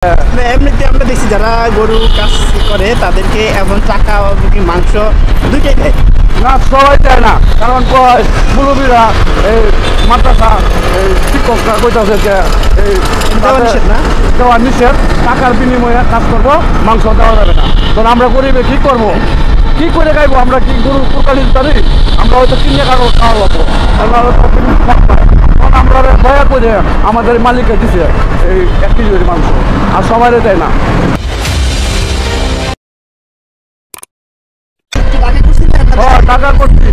এমনিতে আমরা দেখছি যারা গরু কাজ করে তাদেরকে এবং টাকা মাংস দুইটাই দেয় না, সবাই দেয় না। কারণ মুরব্বীরা এই মাদ্রাসা এই শিক্ষকরা কইতাছে যে এই দেওয়া নিষেধ না? দেওয়া নিষেধ, টাকার বিনিময়ে কাজ করবো, মাংস দেওয়া যাবে না। তখন আমরা গরিবে কি করবো, কি করে খাইবো? আমরা কি গরু কোরবানি পারি? আমরা হয়তো কিনে খাওয়া লাগবো, তখন আমরা দয়া করে আমাদের মালিককে দিছে এই 1 কেজি মাংস, আর সবাই দেয় না। টাকা করছি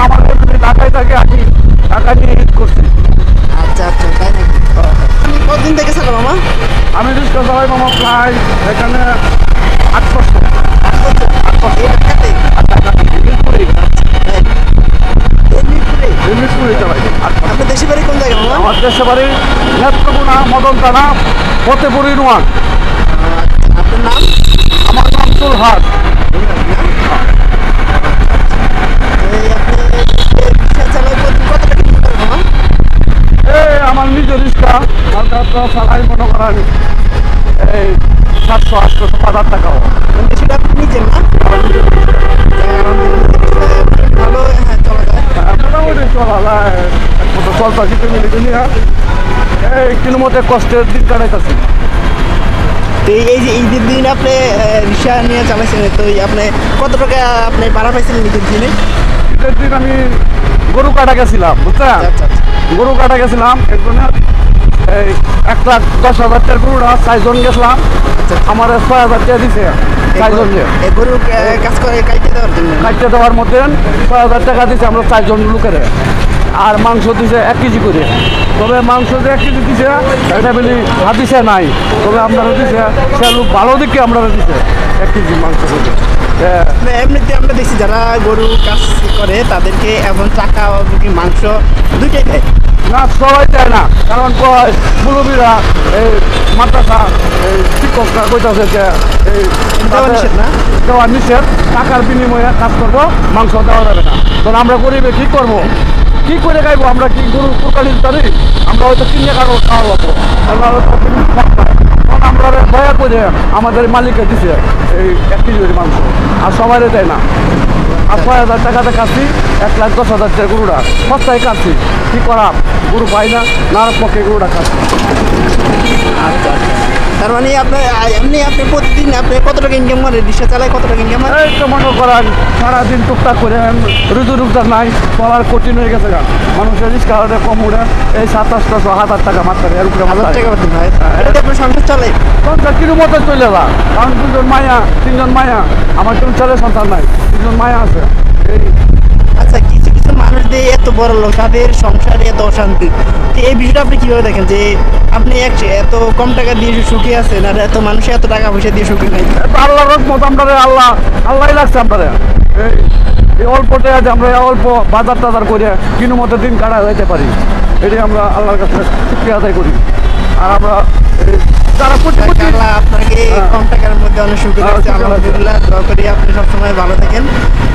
আমাদের ঢাকায় থাকে, আমি টাকা নিয়ে ঈদ করছি। আচ্ছা আচ্ছা, তাই নাকি? কতদিন থেকে ছিল মামা? আমি রিক্সা চালাই মামা প্রায় এখানে 8 বছর। আপনার দেশে বাড়ি কোন জায়গায় মামা? আমার দেশে বাড়ি নেত্রকোনা, মদন থানা, ফতেপুর ইউনিয়ন। আপনার নাম? আমার নাম চুলহাট। এই আমার নিজের রিক্সা চালাই মনে করেন এই 700-800-1000 টাকাও। সেটা আপনি নিজের না? ভালো, হ্যাঁ, চলা যায়। মোটামুটি চলা যায়, চলতাছি ফ্যামিলি নিয়ে। এই কোনো মতে কষ্টের দিন কাটাইতেছি। তো এই যে ঈদের দিন আপনি রিক্সা নিয়ে চালাইছিলেন, তো আপনি কত টাকা আপনি ভাড়া পাইছিলেন ঈদের দিনে? ঈদের দিন আমি গরু কাটা গেছিলাম, বুঝছেন? আচ্ছা আচ্ছা, গরু কাটা গেছিলাম একজনের এই 1,10,000 টাকার গরুটা 4 জন গেছিলাম। আমার 6,000 টাকা দিছে 4 জন দিয়ে। এই গরু কাজ করে কাইতে দেওয়ার জন্য? কাটতে দেওয়ার মধ্যে 6,000 টাকা দিছে আমরা 4 জন লোকের। আর মাংস দিছে 1 কেজি করে। তবে মাংস যে 1 কেজি দিছে এটা বলি হাদিসে নাই, তবে আপনারা দিছে সে লোক ভালো দিকে আমরা দিছে 1 কেজি মাংস করে। এমনিতে আমরা দেখছি যারা গরু কাজ করে তাদেরকে এবং টাকা মাংস দুইটাই দেয় না, সবাই দেয় না। কারণ মুরব্বীরা এই মাদ্রাসা এই শিক্ষকরা কইতাছে যে এই দেওয়া নিষেধ না? দেওয়া নিষেধ, টাকার বিনিময়ে কাজ করবো, মাংস দেওয়া যাবে না। তখন আমরা গরিবে কি করবো, কি করে খাইবো? আমরা কি গরু কোরবানি পারি? আমরা হয়তো কিনে খাওয়া লাগবো, তখন আমরা দয়া করে আমাদের মালিককে দিছে এই 1 কেজি মাংস, আর সবাই দেয় না। আর 6,000 টাকাতে কাটছি, 1,10,000 টাকা গরুটা সস্তায় কাটছি। কি করা, গরু পাই না, না পক্ষে গরুটা কাটছি। আচ্ছা আচ্ছা, তার মানে আপনার এমনি আপনি প্রতিদিন আপনি কত টাকা ইনকাম করেন? রিক্সা চালায় কত টাকা ইনকাম করেন? এই তো মনে করেন সারাদিন টুকটাক করে রুজু রুকটাক নাই, চলার কঠিন হয়ে গেছে। গান মানুষের রিক্সা কম উঠে এই 700-800 টাকা মাত্র, এর উপরে 1000 টাকা বেতন হয়। এটা আপনার সংসার চলে? সংসার কিরু মতো চলে যা, কারণ 2জন মায়া 3জন মায়া, আমার কোনো ছেলে সন্তান নাই, 3জন মায়া আছে। এই আচ্ছা, কিছু কিছু মানুষ দিয়ে এত বড় লোক, তাদের সংসারে এত অশান্তি, তো এই বিষয়টা আপনি কিভাবে দেখেন যে আপনি এত কম টাকা দিয়ে সুখী আছেন আর এত মানুষ এত টাকা পয়সা দিয়ে সুখী নাই? আল্লাহর রহমত, আমরা আল্লাহ লাগছে আমরা এই অল্প টাকা যে আমরা অল্প বাজার টাজার করে কিনো মতো দিন কাটা যাইতে পারি, এটি আমরা আল্লাহর কাছে শুকরিয়া আদায় করি। আর আমরা যারা আল্লাহ আপনাকে কম টাকার মধ্যে অনেক সুখী রাখছে, আলহামদুলিল্লাহ। দোয়া করি আপনি সবসময় ভালো থাকেন,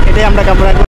এটাই আমরা কামনা করি।